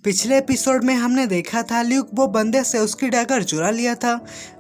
पिछले एपिसोड में हमने देखा था ल्यूक वो बंदे से उसकी डैगर चुरा लिया था।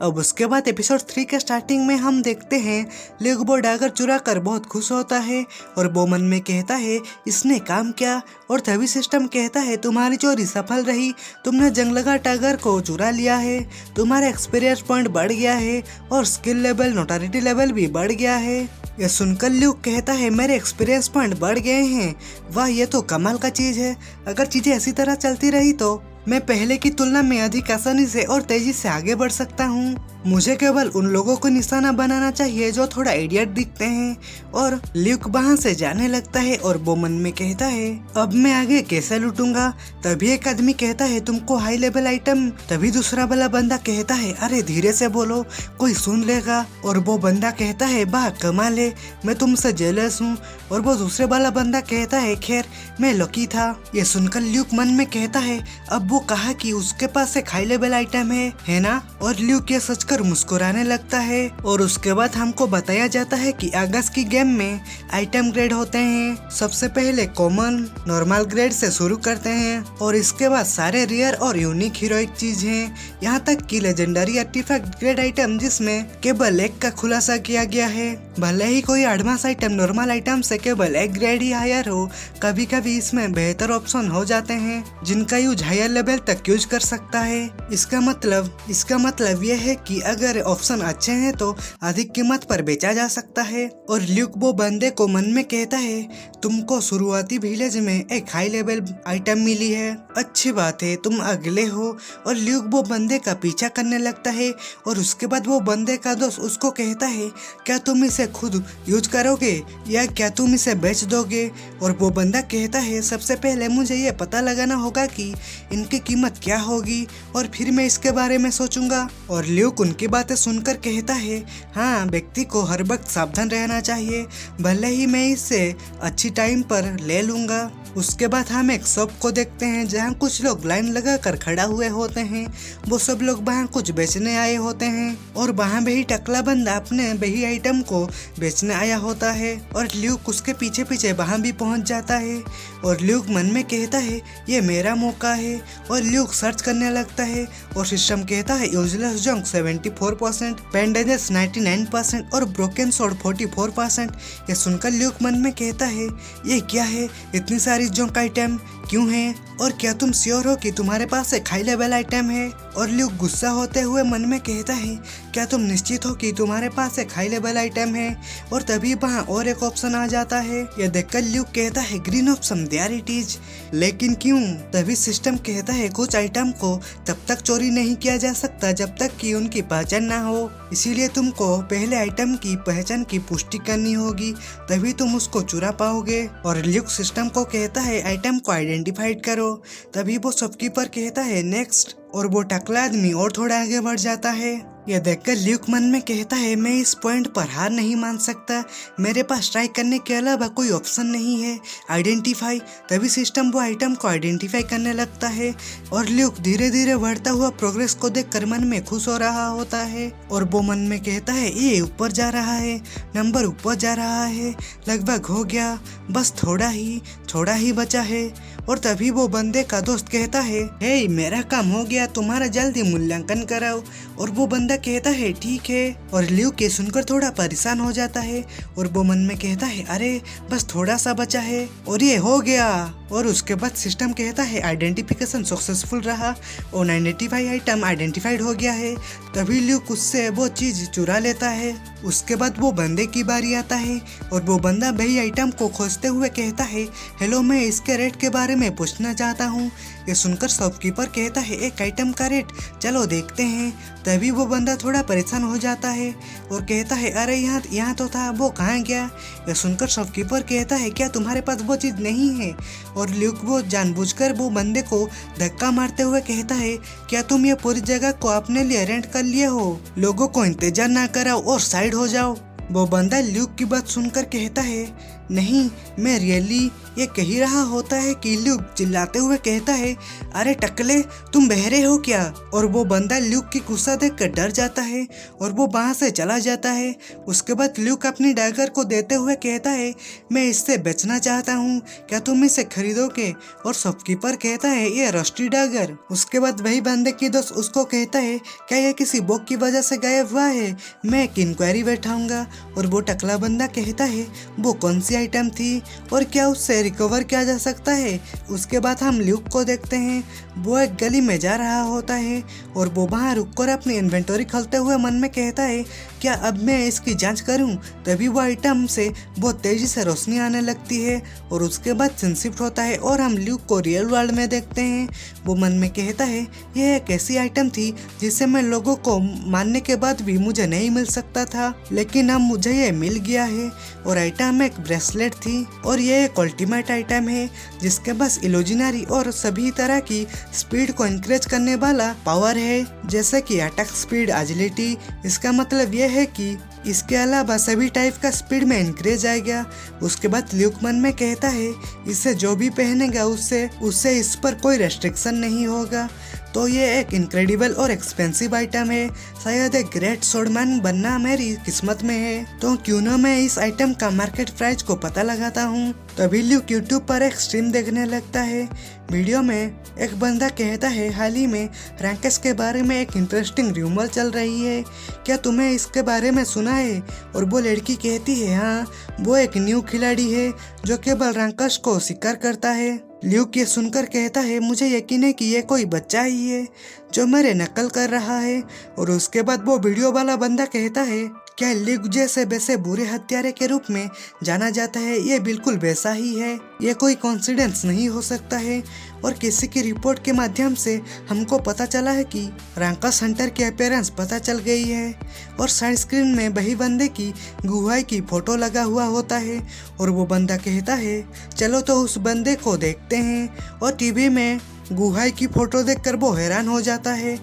अब उसके बाद एपिसोड 3 के स्टार्टिंग में हम देखते हैं ल्यूक वो डैगर चुरा कर बहुत खुश होता है और वो मन में कहता है इसने काम किया। और तभी सिस्टम कहता है तुम्हारी चोरी सफल रही, तुमने जंगलगा टाइगर को चुरा लिया है, तुम्हारा एक्सपीरियंस पॉइंट बढ़ गया है और स्किल लेवल नोटोरिटी लेवल भी बढ़ गया है। यह सुनकर ल्यूक कहता है मेरे एक्सपीरियंस पॉइंट बढ़ गए हैं, वाह ये तो कमाल का चीज है। अगर चीजें इसी तरह चलती रही तो मैं पहले की तुलना में अधिक आसानी से और तेजी से आगे बढ़ सकता हूँ। मुझे केवल उन लोगों को निशाना बनाना चाहिए जो थोड़ा इडियट दिखते हैं। और ल्यूक वहाँ से जाने लगता है और वो मन में कहता है अब मैं आगे कैसे लूटूंगा। तभी एक आदमी कहता है तुमको हाई लेवल आइटम। तभी दूसरा वाला बंदा कहता है अरे धीरे से बोलो कोई सुन लेगा। और वो बंदा कहता है वाह कमाल है, मैं तुमसे जेलस हूँ। और वो दूसरे वाला बंदा कहता है खैर मैं लकी था। ये सुनकर ल्यूक मन में कहता है अब वो कहा कि उसके पास एक हाई लेवल आइटम है ना। और ल्यूक ये सोचकर मुस्कुराने लगता है। और उसके बाद हमको बताया जाता है कि अगस्त की गेम में आइटम ग्रेड होते हैं। सबसे पहले कॉमन नॉर्मल ग्रेड से शुरू करते हैं और इसके बाद सारे रेयर और यूनिक हीरोइक चीज हैं, यहाँ तक कि लेजेंडरी आर्टिफैक्ट ग्रेड आइटम जिसमें केवल एक का खुलासा किया गया है। भले ही कोई एडवांस आइटम नॉर्मल आइटम से केवल एक ग्रेड ही हायर हो, कभी कभी इसमें बेहतर ऑप्शन हो जाते हैं जिनका यूज हायर लेवल तक यूज कर सकता है। इसका मतलब यह है कि अगर ऑप्शन अच्छे हैं तो अधिक कीमत पर बेचा जा सकता है। और ल्यूक वो बंदे को मन में कहता है तुमको शुरुआती विलेज में एक हाई लेवल आइटम मिली है, अच्छी बात है तुम अगले हो। और ल्यूक वो बंदे का पीछा करने लगता है और उसके बाद वो बंदे का दोस्त उसको कहता है क्या तुम इसे खुद यूज करोगे या क्या तुम इसे बेच दोगे। और वो बंदा कहता है सबसे पहले मुझे ये पता लगाना होगा कि इनकी कीमत क्या होगी और फिर मैं इसके बारे में सोचूंगा। और ल्यूक उनकी बातें सुनकर कहता है हाँ व्यक्ति को हर वक्त सावधान रहना चाहिए, भले ही मैं इसे अच्छी टाइम पर ले लूंगा। उसके बाद हम एक शॉप को देखते हैं जहाँ कुछ लोग लाइन लगाकर खड़ा हुए होते हैं। वो सब लोग वहाँ कुछ बेचने आए होते हैं और वहाँ भी टकला बंदा अपने वही आइटम को बेचने आया होता है। और ल्यूक उसके पीछे पीछे वहाँ भी पहुँच जाता है और ल्यूक मन में कहता है ये मेरा मौका है। और ल्यूक सर्च करने लगता है और सिस्टम कहता है यूजलेस जंक 74%, बैंडेजेस 99% और ब्रोकन सोड 44%। ये सुनकर ल्यूक मन में कहता है ये क्या है, इतनी सारी जंक आइटम क्यों है और क्या तुम श्योर हो कि तुम्हारे पास एक हाई लेवल आइटम है। और ल्यूक गुस्सा होते हुए मन में कहता है क्या तुम निश्चित हो कि तुम्हारे पास एक हाई लेवल आइटम है। और तभी वहाँ और एक ऑप्शन आ जाता है। यह देखकर ल्यूक कहता है green option there it is, लेकिन क्यों। तभी सिस्टम कहता है कुछ आइटम को तब तक चोरी नहीं किया जा सकता जब तक कि उनकी पहचान ना हो, इसीलिए तुमको पहले आइटम की पहचान की पुष्टि करनी होगी तभी तुम उसको चुरा पाओगे। और ल्यूक सिस्टम को कहता है आइटम को आइडेंटिफाइड करो। तभी वो शॉपकीपर कहता है नेक्स्ट और वो टकला आदमी और थोड़ा आगे बढ़ जाता है। यह देखकर ल्यूक मन में कहता है मैं इस पॉइंट पर हार नहीं मान सकता, मेरे पास ट्राई करने के अलावा कोई ऑप्शन नहीं है। आइडेंटिफाई। तभी सिस्टम वो आइटम को आइडेंटिफाई करने लगता है और ल्यूक धीरे धीरे बढ़ता हुआ प्रोग्रेस को देखकर मन में खुश हो रहा होता है। और वो मन में कहता है ये ऊपर जा रहा है, नंबर ऊपर जा रहा है, लगभग हो गया, बस थोड़ा ही बचा है। और तभी वो बंदे का दोस्त कहता है हे मेरा काम हो गया, तुम्हारा जल्दी मूल्यांकन कराओ। और वो बंदा कहता है ठीक है। और ल्यूक ये सुनकर थोड़ा परेशान हो जाता है और वो मन में कहता है अरे बस थोड़ा सा बचा है और ये हो गया। और उसके बाद सिस्टम कहता है आइडेंटिफिकेशन सक्सेसफुल रहा और 95 आइटम आइडेंटिफाइड हो गया है। तभी ल्यूक उससे वो चीज चुरा लेता है। उसके बाद वो बंदे की बारी आता है और वो बंदा वही आइटम को खोजते हुए कहता है हेलो मैं इसके रेट के बारे में पूछना चाहता हूँ। ये सुनकर शॉपकीपर कहता है एक आइटम का रेट चलो देखते हैं। तभी वो बंदा थोड़ा परेशान हो जाता है और कहता है अरे यहाँ तो था, वो कहाँ गया। यह सुनकर शॉपकीपर कहता है क्या तुम्हारे पास वो चीज़ नहीं है। और ल्यूक वो जानबूझकर वो बंदे को धक्का मारते हुए कहता है क्या तुम ये पूरी जगह को अपने लिए रेंट कर लिए हो, लोगों को इंतजार ना कराओ और साइड हो जाओ। वो बंदा ल्यूक की बात सुनकर कहता है नहीं, मैं रियली ये कह रहा होता है कि ल्यूक चिल्लाते हुए कहता है, अरे टकले तुम बहरे हो क्या? और वो बंदा ल्यूक की गुस्सा देखकर डर जाता है और वो वहाँ से चला जाता है। उसके बाद ल्यूक अपनी डैगर को देते हुए कहता है, मैं इससे बेचना चाहता हूँ, क्या तुम इसे खरीदोगे? और शॉपकीपर कहता है, ये रस्टी डैगर। उसके बाद वही बंदे की दोस्त उसको कहता है, क्या ये किसी बग की वजह से गायब हुआ है? मैं एक इंक्वायरी बैठाऊंगा। और वो टकला बंदा कहता है, वो कौन सी आइटम थी और क्या उससे रिकवर किया जा सकता है? उसके बाद हम ल्यूक को देखते हैं, वो एक गली में जा रहा होता है और वो वहाँ रुककर अपनी इन्वेंटरी खोलते हुए मन में कहता है, क्या अब मैं इसकी जांच करूं? तभी वो आइटम से बहुत तेजी से रोशनी आने लगती है और उसके बाद सीन शिफ्ट होता है और हम ल्यूक को रियल वर्ल्ड में देखते हैं। वो मन में कहता है, यह एक ऐसी आइटम थी जिसे मैं लोगों को मानने के बाद भी मुझे नहीं मिल सकता था, लेकिन अब मुझे ये मिल गया है। और आइटम एक ब्रेसलेट थी और ये एक अल्टीमेट आइटम है जिसके पास इल्यूजनरी और सभी तरह की स्पीड को इंक्रीज करने वाला पावर है, जैसे कि अटैक स्पीड, एजिलिटी। इसका मतलब यह है कि इसके अलावा सभी टाइप का स्पीड में इंक्रीज आएगा। उसके बाद ल्यूक मन में कहता है, इसे जो भी पहनेगा उससे इस पर कोई रेस्ट्रिक्शन नहीं होगा। तो ये एक इनक्रेडिबल और एक्सपेंसिव आइटम है, शायद एक ग्रेट स्वॉर्डमैन बनना मेरी किस्मत में है, तो क्यों ना मैं इस आइटम का मार्केट प्राइस को पता लगाता हूँ। तभी ल्यूक यूट्यूब पर एक स्ट्रीम देखने लगता है। वीडियो में एक बंदा कहता है, हाल ही में रैंकस के बारे में एक इंटरेस्टिंग र्यूमर चल रही है, क्या तुम्हें इसके बारे में सुना है? और वो लड़की कहती है, हाँ, वो एक न्यू खिलाड़ी है जो केवल रैंकस को शिकार करता है। ल्यूक ये सुनकर कहता है, मुझे यकीन है कि ये कोई बच्चा ही है जो मेरे नकल कर रहा है। और उसके बाद वो वीडियो वाला बंदा कहता है, क्या ल्यूक जैसे वैसे बुरे हत्यारे के रूप में जाना जाता है? ये बिल्कुल वैसा ही है, ये कोई कोइंसिडेंस नहीं हो सकता है। और किसी की रिपोर्ट के माध्यम से हमको पता चला है कि रैंकस हंटर की अपीयरेंस पता चल गई है। और साइड स्क्रीन में वही बंदे की गुहाई की फोटो लगा हुआ होता है और वो बंदा कहता है, चलो तो उस बंदे को देखते हैं। और टीवी में गुहाई की फोटो देखकर वो हैरान हो जाता है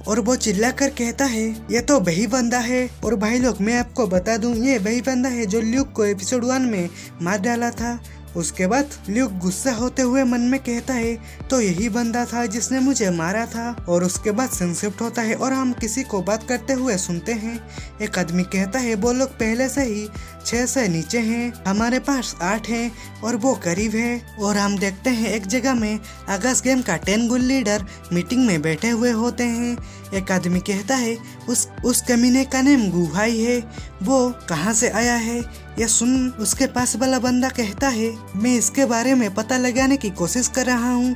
और वो चिल्लाकर कहता है, ये तो वही बंदा है। और भाई लोग, मैं आपको बता दूं, ये वही बंदा है जो ल्यूक को एपिसोड 1 में मार डाला था। उसके बाद ल्यूक गुस्सा होते हुए मन में कहता है, तो यही बंदा था जिसने मुझे मारा था। और उसके बाद सीन शिफ्ट होता है और हम किसी को बात करते हुए सुनते हैं। एक आदमी कहता है, वो लोग पहले से ही 6 से नीचे हैं, हमारे पास 8 हैं और वो करीब है। और हम देखते हैं एक जगह में आगास गेम का 10 गुल लीडर मीटिंग में बैठे हुए होते हैं। एक आदमी कहता है, उस कमीने का नाम गुहाई है, वो कहाँ से आया है? यह सुन उसके पास वाला बंदा कहता है, मैं इसके बारे में पता लगाने की कोशिश कर रहा हूँ,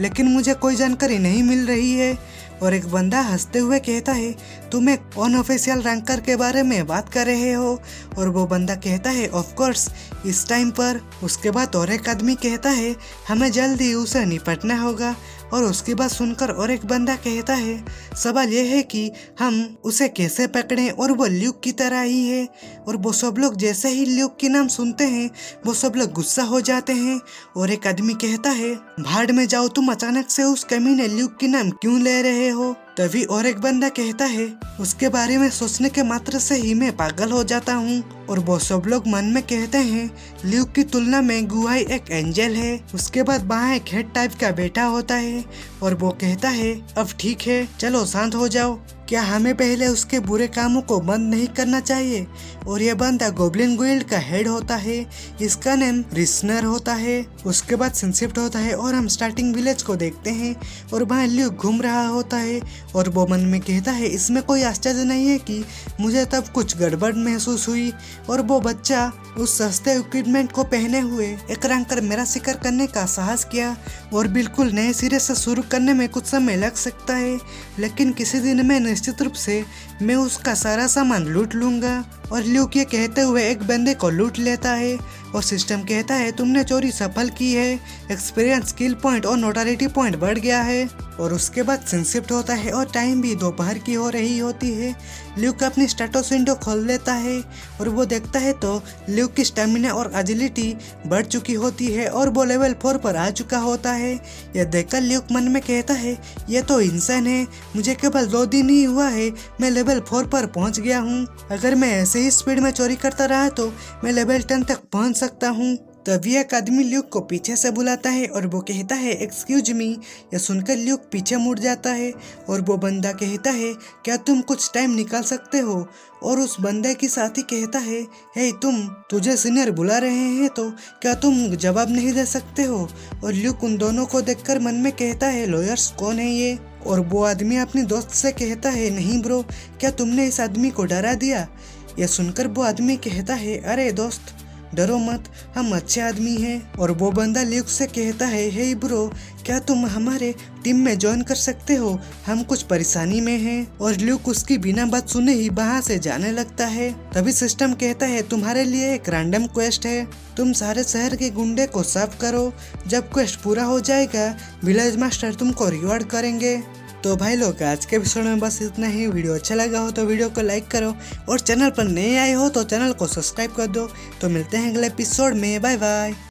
लेकिन मुझे कोई जानकारी नहीं मिल रही है। और एक बंदा हंसते हुए कहता है, तुम एक अनऑफिशियल रैंकर के बारे में बात कर रहे हो? और वो बंदा कहता है, ऑफ कोर्स, इस टाइम पर। उसके बाद और एक आदमी कहता है, हमें जल्दी उसे निपटना होगा। और उसकी बात सुनकर और एक बंदा कहता है, सवाल यह है कि हम उसे कैसे पकड़ें, और वो ल्यूक की तरह ही है। और वो सब लोग जैसे ही ल्यूक के नाम सुनते हैं वो सब लोग गुस्सा हो जाते हैं। और एक आदमी कहता है, भाड़ में जाओ, तुम अचानक से उस कमीने ल्यूक के नाम क्यों ले रहे हो? तभी और एक बंदा कहता है, उसके बारे में सोचने के मात्र से ही मैं पागल हो जाता हूँ। और वो सब लोग मन में कहते हैं, ल्यूक की तुलना में गुहाई एक एंजल है। उसके बाद वहाँ एक हेड टाइप का बैठा होता है और वो कहता है, अब ठीक है, चलो शांत हो जाओ, क्या हमें पहले उसके बुरे कामों को बंद नहीं करना चाहिए? और यह बंदा गोब्लिन गिल्ड का हेड होता है, इसका नेम रिस्नर होता है। उसके बाद सीन शिफ्ट होता है और हम स्टार्टिंग विलेज को देखते हैं और वहाँ ल्यूक घूम रहा होता है और वो मन में कहता है, इसमें कोई आश्चर्य नहीं है कि मुझे तब कुछ गड़बड़ महसूस हुई और वो बच्चा उस सस्ते इक्विपमेंट को पहने हुए एक रैंकर मेरा शिकार करने का साहस किया। और बिल्कुल नए सिरे से शुरू करने में कुछ समय लग सकता है, लेकिन किसी दिन मैं निश्चित रूप से मैं उसका सारा सामान लूट लूंगा। और ल्यूक ये कहते हुए एक बंदे को लूट लेता है और सिस्टम कहता है, तुमने चोरी सफल की है, एक्सपीरियंस, स्किल पॉइंट और नोटोरिटी पॉइंट बढ़ गया है। और उसके बाद सीन शिफ्ट होता है और टाइम भी दोपहर की हो रही होती है। ल्यूक अपनी स्टेटस विंडो खोल लेता है और वो देखता है तो ल्यूक की स्टेमिना और एजिलिटी बढ़ चुकी होती है और वो लेवल 4 पर आ चुका होता है। यह देखकर ल्यूक मन में कहता है ये तो इंसान है, मुझे केवल 2 दिन ही हुआ है, मैं लेवल 4 पर पहुंच गया हूँ। अगर मैं ऐसे ही स्पीड में चोरी करता रहा तो मैं लेवल 10 तक पहुंच सकता हूँ। तभी एक आदमी ल्यूक को पीछे से बुलाता है और वो कहता है एक्सक्यूज मी। यह सुनकर ल्यूक पीछे मुड़ जाता है और वो बंदा कहता है क्या तुम कुछ टाइम निकाल सकते हो, और उस बंदे की साथी कहता है हे तुझे सीनियर बुला रहे हैं तो क्या तुम जवाब नहीं दे सकते हो। और ल्यूक उन दोनों को देखकर मन में कहता है लॉयर्स कौन है ये। और वो आदमी अपनी दोस्त से कहता है नहीं ब्रो, क्या तुमने इस आदमी को डरा दिया। यह सुनकर वो आदमी कहता है अरे दोस्त डरो मत, हम अच्छे आदमी हैं। और वो बंदा ल्यूक से कहता है हे ब्रो, क्या तुम हमारे टीम में ज्वाइन कर सकते हो, हम कुछ परेशानी में हैं। और ल्यूक उसकी बिना बात सुने ही वहाँ से जाने लगता है। तभी सिस्टम कहता है तुम्हारे लिए एक रैंडम क्वेस्ट है, तुम सारे शहर के गुंडे को साफ करो, जब क्वेस्ट पूरा हो जाएगा विलेज मास्टर तुमको रिवॉर्ड करेंगे। तो भाई लोग आज के एपिसोड में बस इतना ही। वीडियो अच्छा लगा हो तो वीडियो को लाइक करो और चैनल पर नए आए हो तो चैनल को सब्सक्राइब कर दो। तो मिलते हैं अगले एपिसोड में, बाय बाय।